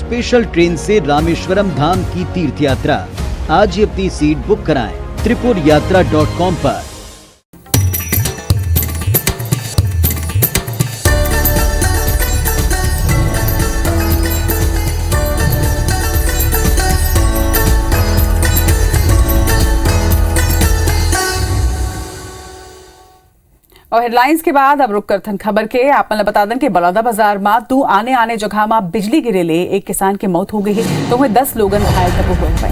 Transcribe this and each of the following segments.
Special train से रामेश्वरम धाम की तीर्थ यात्रा। आज ही अपनी सीट बुक कराएं त्रिपुरयात्रा.com पर। और हेडलाइंस के बाद अब रुक कर खबर के आपने बता दें कि बलौदा बाजार में दो आने जगह में बिजली गिरेले एक किसान की मौत हो गई है तो वह 10 लोगन घायल तक हुए।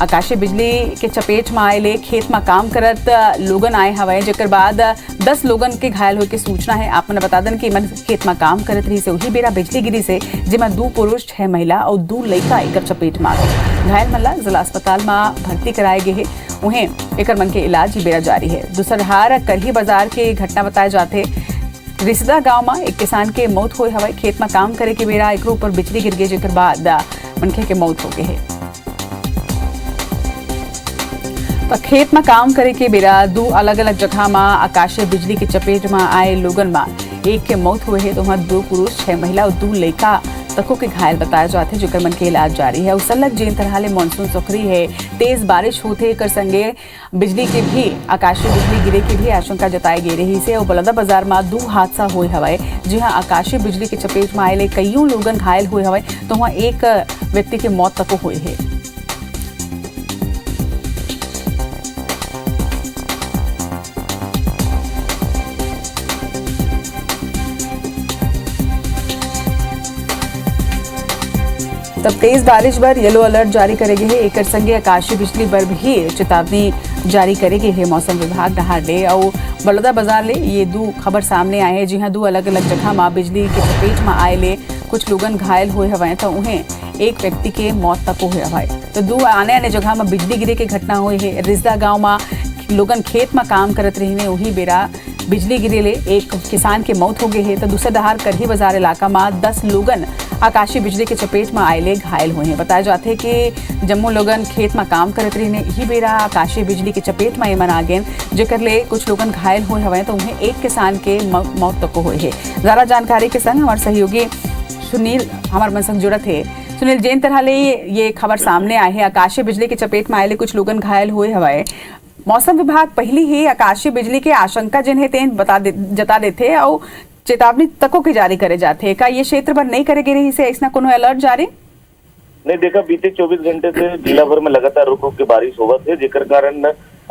आकाशीय बिजली के चपेट में आए खेत में काम करत लोगन आए हवे जेकर बाद 10 लोगन के घायल होने की सूचना है। आपने बता दें कि मन खेत में काम करत रही से वही बेरा बिजली गिरी से जिसमें 2 पुरुष 6 महिला और 2 लड़का एक चपेट में आ गए। घायल मल्ला जिला अस्पताल में भर्ती कराए गए हैं। उन्हें एक मन के इलाज बेरा जारी है। दूसरा करही बाजार के घटना बताए जाते रिसदा गांव में एक किसान के मौत हुई हवाई खेत में काम करे के बेरा एक ऊपर बिजली गिर गई जेकर बाद मनखे के मौत हो गए है। तो खेत में काम करे के बेरा 2 अलग अलग जगह में आकाशीय बिजली के चपेट में आए लोगन में एक के मौत हुए है तो वहां 2 पुरुष 6 महिला और 2 लड़का तको के घायल बताया जाते हैं जेकर मन के इलाज जारी है। उसलग जिन तरह ले मानसून सक्रिय है तेज बारिश होते कर संगे बिजली के भी आकाशीय बिजली गिरे की भी आशंका जताई गई रही से और बलौदा बाजार में 2 हादसा हुए हवाए जहां आकाशीय बिजली के चपेट में आए कईयों लोगन घायल हुए हवाए तो वहां एक व्यक्ति की मौत तक हुई है। तब तेज बारिश पर येलो अलर्ट जारी करेगी है एक संगे आकाशीय बिजली पर भी चेतावनी जारी करेगी है मौसम विभाग डहार ले और बलौदा बाजार ले ये 2 खबर सामने आए हैं जहां 2 अलग अलग जगह में बिजली के चपेट में आए ले कुछ लोगन घायल हुए हवाए तो उन्हें एक व्यक्ति के मौत तक हुए हवाए तो 2 आने जगह में बिजली गिरे की घटना हुई है। रिजदा गाँव में लोगन खेत में काम करत रही ने वही बेरा बिजली गिरे ले एक किसान के मौत हो गई है तो दूसरा दहार करही बाजार इलाका में 10 लोगन आकाशीय बिजली के चपेट में आए घायल हुए हैं। बताया जाते हैं कि जम्मू लोगन खेत में काम करत रही ने ही बेरा आकाशीय बिजली के चपेट में एमन आ गए जेकर ले कुछ लोगन घायल हुए हवे तो उन्हें एक किसान के मौत तक हुई है। ज्यादा जानकारी के संग हमारे सहयोगी सुनील हमारे मन संग जुड़त है। सुनील जिन तरह ले ये खबर सामने आए है आकाशीय बिजली के चपेट में आए कुछ लोगन घायल हुए हवाए मौसम विभाग पहले ही आकाशीय बिजली के आशंका जिन्हें तेन जता देते और चेतावनी तको के जारी करे जाते का ये क्षेत्र पर नहीं करेगी रही से इसना कोनो अलर्ट जारी नहीं देखा बीते 24 घंटे से जिला भर में लगातार रुक रुक के बारिश होवत है जेकर कारण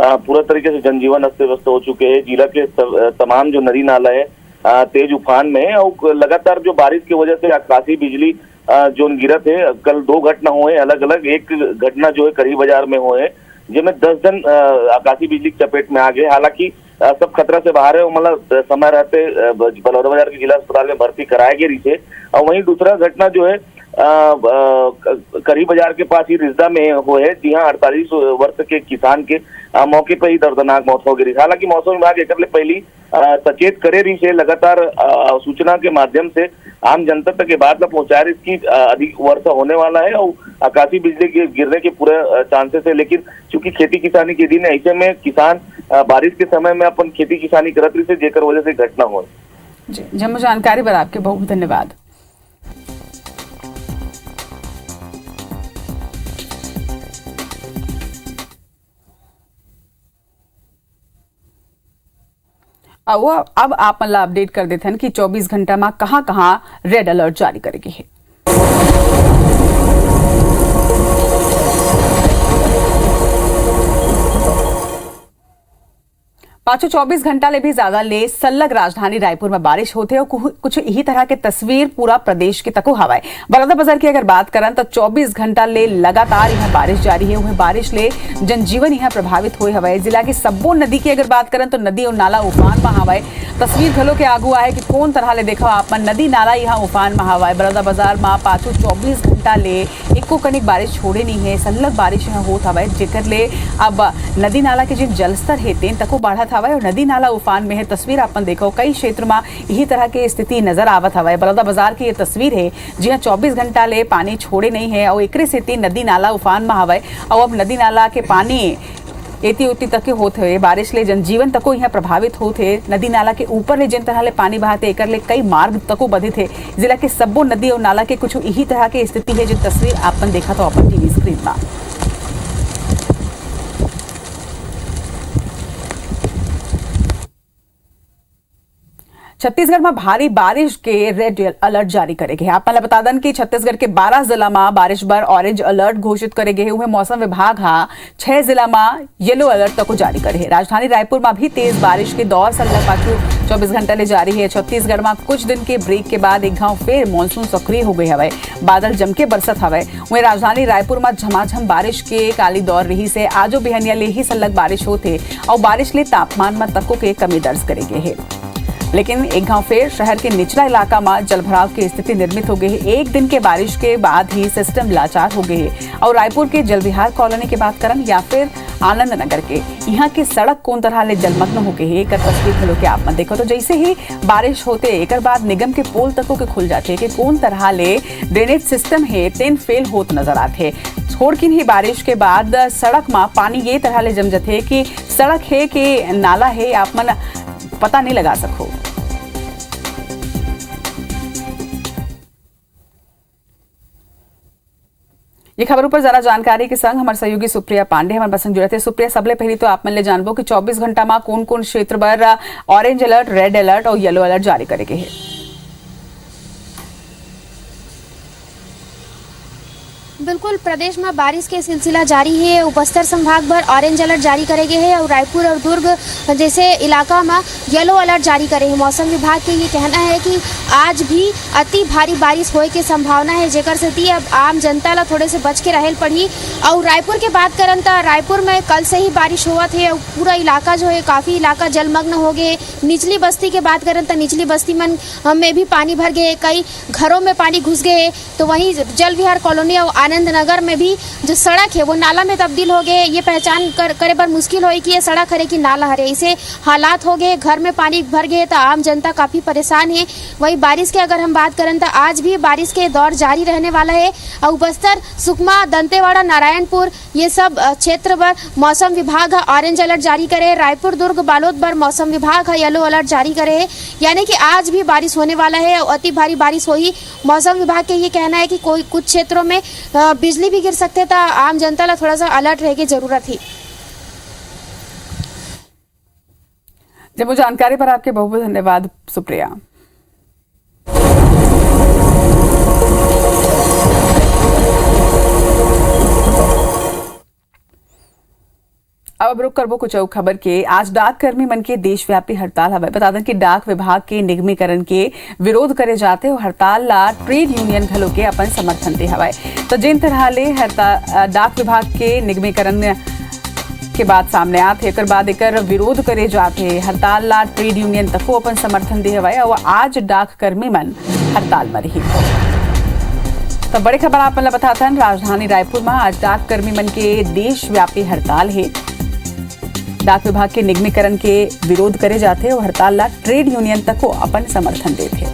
पूरा तरीके से जनजीवन अस्त व्यस्त हो चुके हैं। जिला के तमाम जो नदी नाला है तेज उफान में है और लगातार जो बारिश की वजह से आकाशीय बिजली जो गिरत है कल 2 घटना हुए अलग अलग। एक घटना जो है करही बाजार में हुए जिसमें 10 जन आकाशीय बिजली की चपेट में आ गए। हालांकि सब खतरा से बाहर है मतलब समय रहते बलौदा बाजार के जिला अस्पताल में भर्ती कराए गए रही थे। और वहीं दूसरा घटना जो है करही बाजार के पास ही रिजदा में हुए है जहाँ 48 वर्ष के किसान के मौके पर ही दर्दनाक मौत हो गई। हालांकि मौसम विभाग एक पहली सचेत करे रही से लगातार सूचना के माध्यम से आम जनता तक के बाद में पहुंचा रही इसकी अधिक वर्षा होने वाला है और आकाशीय बिजली के गिरने के पूरे चांसेस है। लेकिन चूंकि खेती किसानी के दिन ऐसे में किसान बारिश के समय में अपन खेती किसानी करत रही से जेकर वजह से घटना हो। जम्मू जानकारी पर आपके बहुत धन्यवाद। अब आप मतलब अपडेट कर देते हैं कि 24 घंटा में कहां रेड अलर्ट जारी करेगी है। पाँचों 24 घंटा ले भी ज्यादा ले सल्लग राजधानी रायपुर में बारिश होते और कुछ यही तरह के तस्वीर पूरा प्रदेश के तको हवाए। बलौदा बाजार की अगर बात करें तो 24 घंटा ले लगातार यहाँ बारिश जारी है। वह बारिश ले जनजीवन यहाँ प्रभावित हुए हवाए। जिला की सब्बो नदी की अगर बात करें तो नदी और नाला उफान में हवाए। तस्वीर घलो के आगू आए कि कौन तरह ले देखा आप नदी नाला यहाँ उफान में हवाए। बलौदा बाजार में पाँचों 24 घंटा ले एको कनिक बारिश छोड़े नहीं है। सल्लग बारिश यहाँ होत हवाए जेकर ले अब नदी नाला के जिन जलस्तर है तेन तको बढ़त हवाए और नदी नाला उफान में है। तस्वीर अपन देखो कई क्षेत्र में यही तरह की स्थिति नजर आवत हवाए। बलौदा बाजार की ये तस्वीर है जी हाँ 24 घंटा ले पानी छोड़े नहीं है और एकरे से नदी नाला उफान में हवाए और अब नदी नाला के पानी एती उती तक के होते हुए बारिश ले जनजीवन तको यहाँ प्रभावित होते। नदी नाला के ऊपर ले जिन तरह ले पानी बहाते एकर ले कई मार्ग तको बधे थे। जिला के सब्बो नदी और नाला के कुछ यही तरह की स्थिति है जिन तस्वीर आपन देखा तो अपन टीवी स्क्रीन में। छत्तीसगढ़ में भारी बारिश के रेड अलर्ट जारी करेगे। आपने बता दें कि छत्तीसगढ़ के 12 जिला में बारिश बर ऑरेंज अलर्ट घोषित करेगे हुए मौसम विभाग 6 जिला में येलो अलर्ट तक जारी करे। राजधानी रायपुर में भी तेज बारिश के दौर संलग पाछू 24 घंटे ले जारी है। छत्तीसगढ़ में कुछ दिन के ब्रेक के बाद एक गांव फिर मानसून सक्रिय हो गए हवे। बादल जम के बरसत हवे। वहीं राजधानी रायपुर में झमाझम बारिश के काली दौर रही से आजो बिहनिया ले ही संलग बारिश होते और बारिश ले तापमान में तको के कमी दर्ज करेगे है। लेकिन एक गांव फिर शहर के निचला इलाका में जलभराव की स्थिति निर्मित हो गई है। एक दिन के बारिश के बाद ही सिस्टम लाचार हो गए है। और रायपुर के जलविहार कॉलोनी की बात करें या फिर आनंद नगर के यहाँ की सड़क कौन तरह ले जलमग्न हो गई है। एक तस्वीर खलो के आप में देखो तो जैसे ही बारिश होते एक बाद निगम के पोल तकों के खुल जाते कि कौन तरह ले ड्रेनेज सिस्टम है तेन फेल होत नजर आते। थोड़किन ही बारिश के बाद सड़क में पानी ये तरह ले जम जाते कि सड़क है कि नाला है आप मन पता नहीं लगा सको। ये खबरों पर जरा जानकारी के संग हमारे सहयोगी सुप्रिया पांडे हमारे बसंग जुड़े थे। सुप्रिया, सबले पहले तो आप मन ले जानबो कि 24 घंटा में कौन कौन क्षेत्र पर ऑरेंज अलर्ट, रेड अलर्ट और येलो अलर्ट जारी करेगे है। बिल्कुल, प्रदेश में बारिश के सिलसिला जारी है। उपस्तर संभाग भर ऑरेंज अलर्ट जारी करे गए हैं और रायपुर और दुर्ग जैसे इलाका में येलो अलर्ट जारी करे हैं। मौसम विभाग के ये कहना है कि आज भी अति भारी बारिश होए के संभावना है, जेकर से अब आम जनता ला थोड़े से बच के रहेल पड़ी। और रायपुर के बात करन तो रायपुर में कल से ही बारिश हुआ थे और पूरा इलाका जो है काफ़ी इलाका जलमग्न हो गए। निचली बस्ती के बात करें तो निचली बस्ती में भी पानी भर गए, कई घरों में पानी घुस गए। तो वहीं जलविहार कॉलोनी और आनंद नगर में भी जो सड़क है वो नाला में तब्दील हो गए। ये पहचान करे पर मुश्किल हो कि ये सड़क हरे कि नाला हरे, इसे हालात हो गए। घर में पानी भर गए तो आम जनता काफ़ी परेशान है। वही बारिश की अगर हम बात करें तो आज भी बारिश के दौर जारी रहने वाला है। और बस्तर, सुकमा, दंतेवाड़ा, नारायणपुर ये सब क्षेत्र पर मौसम विभाग ऑरेंज अलर्ट जारी करे। रायपुर, दुर्ग, बालोद पर मौसम विभाग येलो अलर्ट जारी करे। यानी कि आज भी बारिश होने वाला है और अति भारी बारिश हुई। मौसम विभाग के ये कहना है कि कोई कुछ क्षेत्रों में बिजली भी गिर सकते था। आम जनता ला थोड़ा सा अलर्ट रहे की जरूरत थी। जब जानकारी पर आपके बहुत बहुत धन्यवाद सुप्रिया। अब रुक करबो कुछ और खबर के। आज डाक कर्मी मन के देशव्यापी हड़ताल हवे। बता दें कि डाक विभाग के निगमीकरण के विरोध करे जाते और हड़ताल ला ट्रेड यूनियन घलो के अपन समर्थन दे हवे। तो जिन तरह ले डाक विभाग के निगमीकरण के बाद सामने आते एक बाद एक विरोध करे जाते हड़ताल ला ट्रेड यूनियन तक अपन समर्थन दे हवे और आज डाक कर्मी मन हड़ताल में रही। तो बड़ी खबर आप बता था राजधानी रायपुर में आज डाक कर्मी मन के देशव्यापी हड़ताल है। डाक विभाग के निगमीकरण के विरोध करे जाते और हड़ताल ला ट्रेड यूनियन तक को अपन समर्थन देते।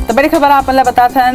तो बड़ी खबर आप बता था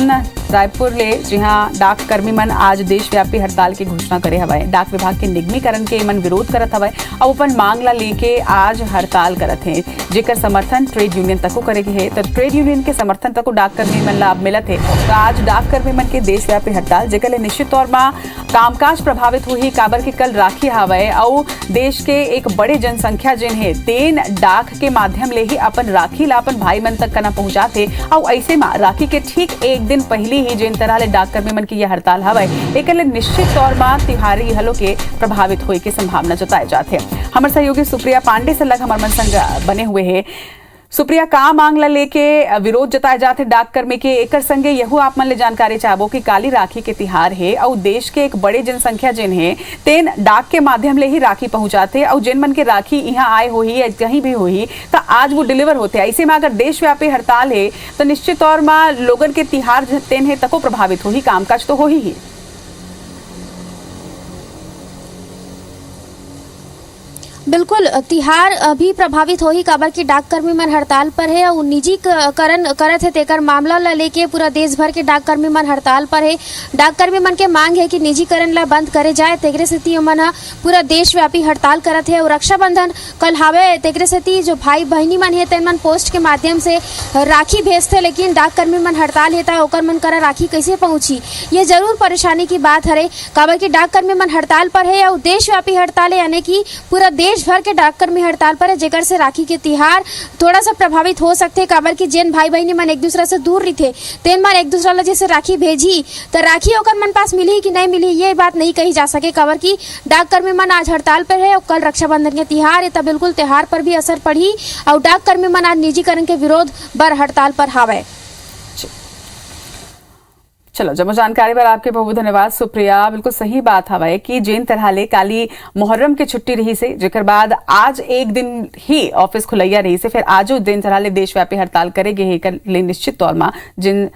रायपुर ले जी हाँ डाक कर्मी मन आज देशव्यापी हड़ताल की घोषणा करे हवाए। डाक विभाग के निगमीकरण के मन विरोध करत हवाए और अपन मांग ला लेके आज हड़ताल करत है, जेकर समर्थन ट्रेड यूनियन तक को करे है। तो ट्रेड यूनियन के समर्थन तक को डाक कर्मी मन लाभ मिलत है। तो आज डाक कर्मी मन के देशव्यापी हड़ताल जेकर निश्चित तौर में कामकाज प्रभावित हुई। काबर के कल राखी हवाए और देश के एक बड़े जनसंख्या जिन है तेन डाक के माध्यम ले ही अपन राखी ला अपन भाई मन तक कना पहुंचाते और ऐसे में राखी के ठीक एक दिन पहले ही जिन तरह ले डाक कर्मी मन की यह हड़ताल हवाए एक निश्चित तौर पर तिहारी हलो के प्रभावित होए की संभावना जताए जाते हैं। हमारे सहयोगी सुप्रिया पांडे से लग हमारे मन संग बने हुए हैं। सुप्रिया, का मांग ला लेके विरोध जताए जाते डाक कर्मी के एक संगे यहू आप मन ले जानकारी चाहबो कि काली राखी के तिहार है और देश के एक बड़े जनसंख्या जिन है तेन डाक के माध्यम ले ही राखी पहुंचाते और जिन मन के राखी यहाँ आए हो ही कहीं भी हो ही तो आज वो डिलीवर होते। ऐसे में अगर देशव्यापी हड़ताल है तो निश्चित तौर में लोगन के तिहार तेन है तको प्रभावित हो ही, कामकाज तो हो ही। बिल्कुल तिहार भी प्रभावित होही काबर की डाककर्मी मन हड़ताल पर है और निजीकरण करत है तेकर मामला ला लेके पूरा देश भर के डाककर्मी मन हड़ताल पर है। डाककर्मी मन के मांग है कि निजीकरण ला बंद करे जाए, तेकरे सेती मन ह पूरा देशव्यापी हड़ताल करत है। और रक्षाबंधन कल हावे, तेकरे सेती जो भाई बहनी मन है तेन मन पोस्ट के माध्यम से राखी भेजते, लेकिन डाककर्मी मन हड़ताल है ता ओकर मन करा राखी कैसे पहुंची, ये जरूर परेशानी की बात हरे। काबर की डाककर्मी मन हड़ताल पर है और देशव्यापी हड़ताल है, यानी कि पूरा देश भर के डाककर्मी हड़ताल पर है, जेकर से राखी के तिहार थोड़ा सा प्रभावित हो सकते। काबर की जेन भाई बहनी मन एक दूसरा से दूर रही थे तेन मन एक दूसरा ला जैसे राखी भेजी तो राखी ओकर मन पास मिली कि नहीं मिली ये बात नहीं कही जा सके। काबर की डाककर्मी मन आज हड़ताल पर है और कल रक्षाबंधन के तिहार है, तब बिल्कुल त्योहार पर भी असर पड़ी और डाककर्मी मन आज निजीकरण के विरोध बर हड़ताल पर हावे। चलो जब जानकारी पर आपके बहुत धन्यवाद सुप्रिया। बिल्कुल सही बात हवा कि जेन तरह ले काली मुहर्रम की छुट्टी रही से, जेकर बाद आज एक दिन ही ऑफिस खुलैया रही से, फिर आजो जेन तरह ले देशव्यापी हड़ताल करेगे हे कर ले निश्चित तौर में जिन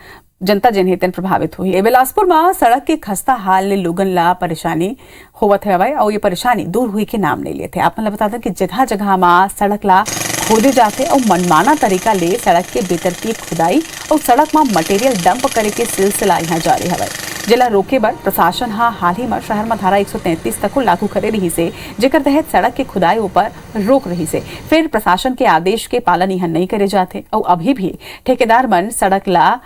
जनता जिन हेतन प्रभावित हुई। बिलासपुर में सड़क के खस्ता हाल ले लोगन ला परेशानी होवत है और ये परेशानी दूर हुई के नाम नहीं लेते। आप मतलब बता दें कि जगह जगह में सड़क ला खोदे जाते और मनमाना तरीका ले सड़क के बेतरतीब खुदाई और सड़क में मटेरियल डंप करे के सिलसिला यहाँ जारी है। जिला रोके बर प्रशासन हाल ही में शहर में धारा 133 तक को लागू करे रही से, जेकर तहत सड़क के खुदाई ऊपर रोक रही से, फिर प्रशासन के आदेश के पालन यहाँ नहीं करे जाते और अभी भी ठेकेदार मन सड़क ला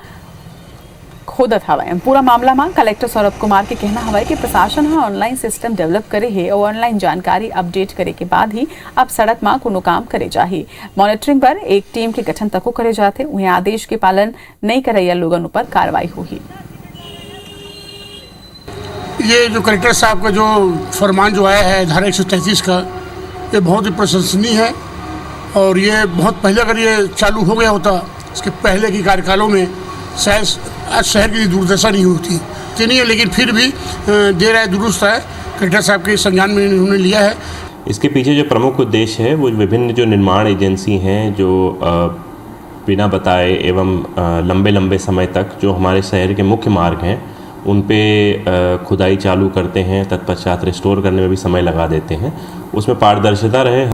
खोदत हवा। पूरा मामला में कलेक्टर सौरभ कुमार के कहना हवा कि प्रशासन ऑनलाइन सिस्टम डेवलप करे है और ऑनलाइन जानकारी अपडेट करे के बाद ही अब सड़क में कोनो काम करे जाही। मॉनिटरिंग पर एक टीम के गठन तक करे जाते, उन्हें आदेश के पालन नहीं करैया लोगन ऊपर कार्रवाई होगी। ये जो कलेक्टर साहब का जो फरमान जो आया है धारा 133 का, ये बहुत ही प्रशंसनीय है और ये बहुत पहले अगर ये चालू हो गया होता, इसके पहले की कार्यकालों में शायद आज शहर की दुर्दशा नहीं होती। तो नहीं है, लेकिन फिर भी देर आए दुरुस्त है, कलेक्टर साहब के संज्ञान में उन्होंने लिया है। इसके पीछे जो प्रमुख उद्देश्य है वो विभिन्न जो निर्माण एजेंसी हैं जो बिना बताए एवं लंबे लंबे समय तक जो हमारे शहर के मुख्य मार्ग हैं उन पे खुदाई चालू करते हैं, तत्पश्चात रिस्टोर करने में भी समय लगा देते हैं, उसमें पारदर्शिता रहे।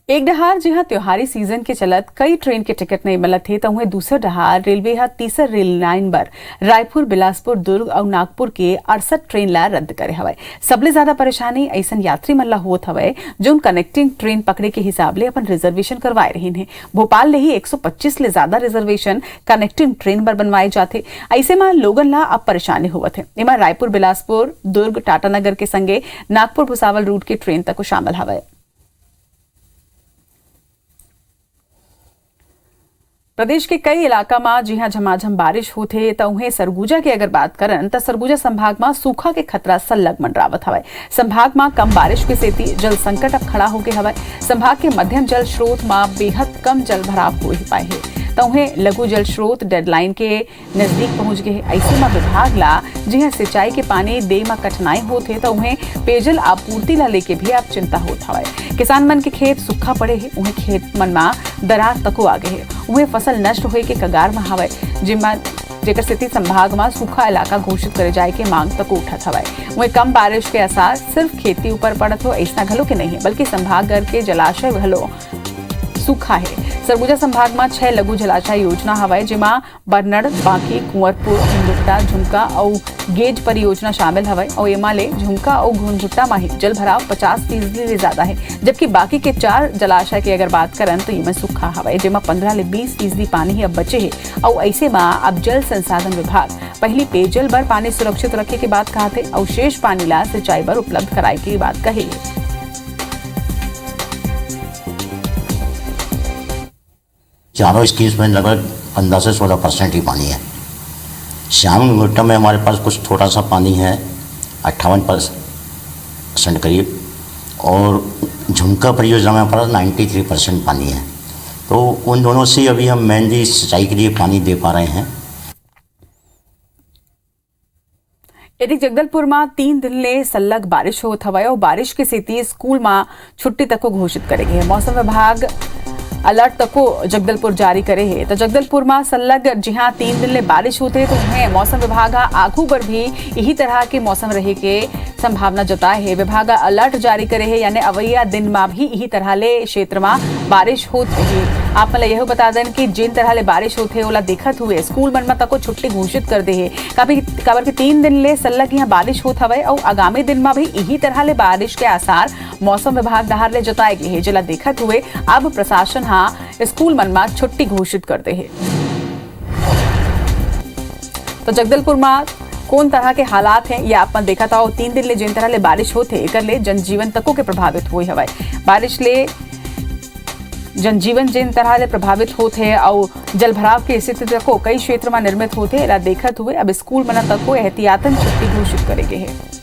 एक डहार जहां त्योहारी सीजन के चलत कई ट्रेन के टिकट नहीं मिलत थे, तो वहीं दूसर डहार रेलवे हा तीसर रेल लाइन पर रायपुर, बिलासपुर, दुर्ग और नागपुर के 68 ट्रेन ला रद्द करे हवे। सबले ज्यादा परेशानी ऐसन यात्री मन ला होत हवे जो कनेक्टिंग ट्रेन पकड़े के हिसाब ले अपन रिजर्वेशन करवाए रही है। भोपाल ले ही 125 ले ज्यादा रिजर्वेशन कनेक्टिंग ट्रेन पर बनवाए जाते, ऐसे में लोगन ला अब परेशानी होवत है। इमा रायपुर, बिलासपुर, दुर्ग, टाटानगर के संगे नागपुर भुसावल रूट के ट्रेन तक शामिल हवे। प्रदेश के कई इलाका में जहां झमाझम बारिश होते तो उन्हें सरगुजा की अगर बात करन तो सरगुजा संभाग में सूखा के खतरा सल्लग मंडरावत हवे। संभाग में कम बारिश के सेती जल संकट अब खड़ा हो गए हवे। संभाग के मध्यम जल स्रोत में बेहद कम जल भराव हो ही पाए है, तो उन्हें लघु जल स्रोत डेडलाइन के नजदीक पहुंच गए। ऐसे में विभाग ला जहां सिंचाई के पानी दे में कठिनाई होते तो उन्हें पेयजल आपूर्ति ला लेके भी अब चिंता होत हवे। किसान मन के खेत सूखा पड़े है, उन्हें खेत मन में दरार तको आगे है, उन्हें फसल नष्ट होए के कगार में हवे, जिम्मा जेकर स्थिति संभाग में सूखा इलाका घोषित करे जाए के मांग तक उठत हवे। वहीं कम बारिश के असर सिर्फ खेती ऊपर पड़त हो ऐसा घलो के नहीं है, बल्कि संभाग के जलाशय घलो सूखा है। सरगुजा संभाग में 6 लघु जलाशय योजना हवाए, जिमा बरनड़, बांकी, कुंवरपुर, घुंघुट्टा, झुमका और गेज परियोजना शामिल हवाए और एमा ले झुमका और घुंघुट्टा में ही जल भराव 50% ले ज्यादा है, जबकि बाकी के 4 जलाशय की अगर बात करन तो इनमें सूखा हवाए, जिमा 15 ले 20% पानी ही अब बचे है। और ऐसे में अब जल संसाधन विभाग पहली पेयजल बर पानी सुरक्षित रखे की बात कहते और शेष पानी ला सिंचाई बर उपलब्ध कराए की बात कही। चारों स्कीम्स में लगभग 15 से 16% ही पानी है। श्याम घुट्टा में हमारे पास कुछ थोड़ा सा पानी है, 58% करीब, और झुमका परियोजना में हमारे पास 93% पानी है। तो उन दोनों से अभी हम मेनली सिंचाई के लिए पानी दे पा रहे हैं। यदि जगदलपुर में 3 दिन ले सल्लग बारिश होत हवे और बारिश के सेती स्कूल में छुट्टी तक को घोषित करेगे। मौसम विभाग अलर्ट तक को जगदलपुर जारी करे है, तो जगदलपुर में सल्लग जहां 3 दिन ले बारिश होते तो उन्हें मौसम विभाग आगू पर भी यही तरह के मौसम रहे के संभावना जताए है। विभाग अलर्ट जारी करे है, यानी अवैया दिन में भी यही तरह ले क्षेत्र में बारिश होत रही। आप मतलब यह बता दें कि जिन तरह ले बारिश होते है ओला देखत हुए स्कूल मन में तक छुट्टी घोषित कर दे है। काबर के 3 दिन ले सलग यहाँ बारिश होत हवे और आगामी दिन में भी यही तरह ले बारिश के आसार मौसम विभाग दहार ले जताए गए है, जिला देखत हुए अब प्रशासन स्कूल मन में छुट्टी घोषित कर दे है। तो जगदलपुर में कौन तरह के हालात हैं ये आप देखा था। 3 दिन ले जिन तरह ले बारिश होते एकर ले जनजीवन तको के प्रभावित हुए हवाए। बारिश ले जनजीवन जिन तरह ले प्रभावित होते है और जलभराव की स्थिति तको कई क्षेत्र में निर्मित होते एला देखत हुए अब स्कूल मना तको एहतियातन छुट्टी घोषित करेगे है।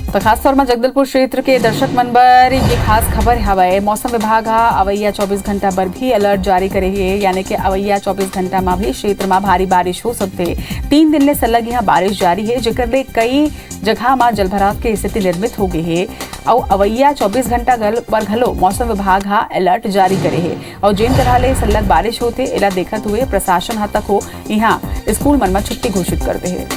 तो खास तौर में जगदलपुर क्षेत्र के दर्शक मन बर ये खास खबर हवाए। मौसम विभाग अवैया 24 घंटा पर भी अलर्ट जारी करेगी, यानी कि अवैया 24 घंटा में भी क्षेत्र में भारी बारिश हो सकते। 3 दिन ले सलग यहाँ बारिश जारी है, जेकर ले कई जगह में जलभराव की स्थिति निर्मित हो गई है और अवैया 24 घंटा पर घलो मौसम विभाग अलर्ट जारी करे है। और जिन तरह ले सलग बारिश होते एला देखत हुए प्रशासन तक हो यहाँ स्कूल मन में छुट्टी घोषित करते हैं।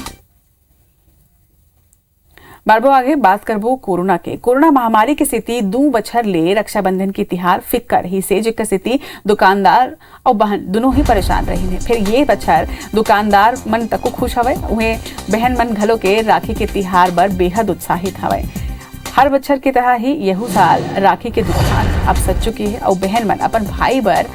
बारबो आगे बात करबो कोरोना के। कोरोना महामारी की स्थिति 2 बछर ले रक्षाबंधन की तिहार फिक्कर ही से, जिसका स्थिति दुकानदार और बहन दोनों ही परेशान रही है। फिर ये बछर दुकानदार मन तक खुश हवे, उन्हें बहन मन घलो के राखी के तिहार बर बेहद उत्साहित हवे। हर बछर की तरह ही यहू साल राखी के दुकान अब सज चुकी है और बहन मन अपन भाई बर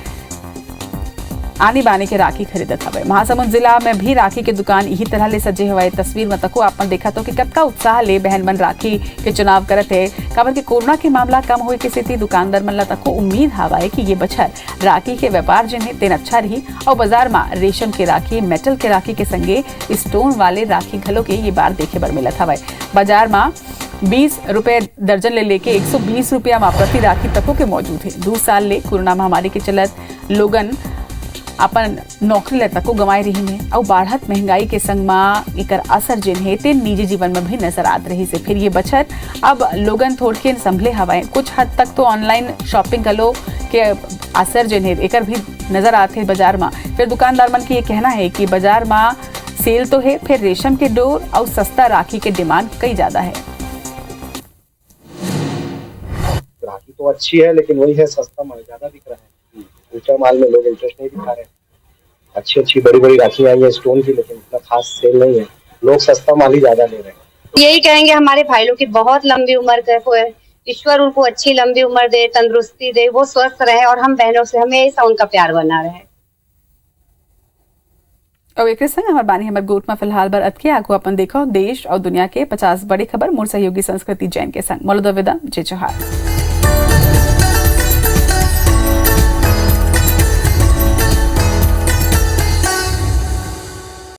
आनी बानी के राखी खरीदत हवे। महासमुंद जिला में भी राखी के दुकान यही तरह ले सजे हुए तस्वीर में तको आपन देखा तो कि कतका उत्साह ले बहन मन राखी के चुनाव करत है। काबर के कोरोना के मामला कम होए के स्थिति दुकानदार मन ला तको उम्मीद हवाए कि ये बछर राखी के व्यापार जिन्हें तेन अच्छा रही और बाजार में रेशम के राखी, मेटल के राखी के संगे स्टोन वाले राखी घलो के ये बार देखे बर मिलत हवाए। बाजार में 20 रुपए दर्जन ले लेके 120 रुपया में प्रति राखी तको के मौजूद है। 2 साल ले कोरोना महामारी के चलत लोगन अपन नौकरी ले तको गंवाए रही है और बढ़त महंगाई के संग में एकर असर जिन्हें ते निजी जीवन में भी नजर आत रही से। फिर ये बचत अब लोगन थोड़के संभले हवाए। कुछ हद तक तो ऑनलाइन शॉपिंग कलो के असर जिन्हें एकर भी नजर आते है बाजार में। फिर दुकानदार मन की ये कहना है कि बाजार में सेल तो है, फिर रेशम के डोर और सस्ता राखी के डिमांड कई ज्यादा है। राखी तो अच्छी है, लेकिन वही है सस्ता माल ज्यादा दिख रहा है। ऊंचा माल में लोग इंटरेस्ट नहीं दिखा रहे। अच्छी बड़ी राखी आई है स्टोन की, लेकिन इतना खास सेल नहीं है। लोग सस्ता माल ही ज्यादा ले रहे हैं। यही कहेंगे हमारे भाई लोग की बहुत लंबी उम्र के होए, ईश्वर उनको अच्छी लंबी उम्र दे, तंदुरुस्ती दे, वो स्वस्थ रहे और हम बहनों से हमेशा उनका प्यार बना रहे। और एक संग हमारे बानी हमारे गोट में फिलहाल बर अतके आगो अपन देखो देश और दुनिया के 50 बड़ी खबर मोर सहयोगी संस्कृति जैन के संग मलुदा विदा जय जोहार।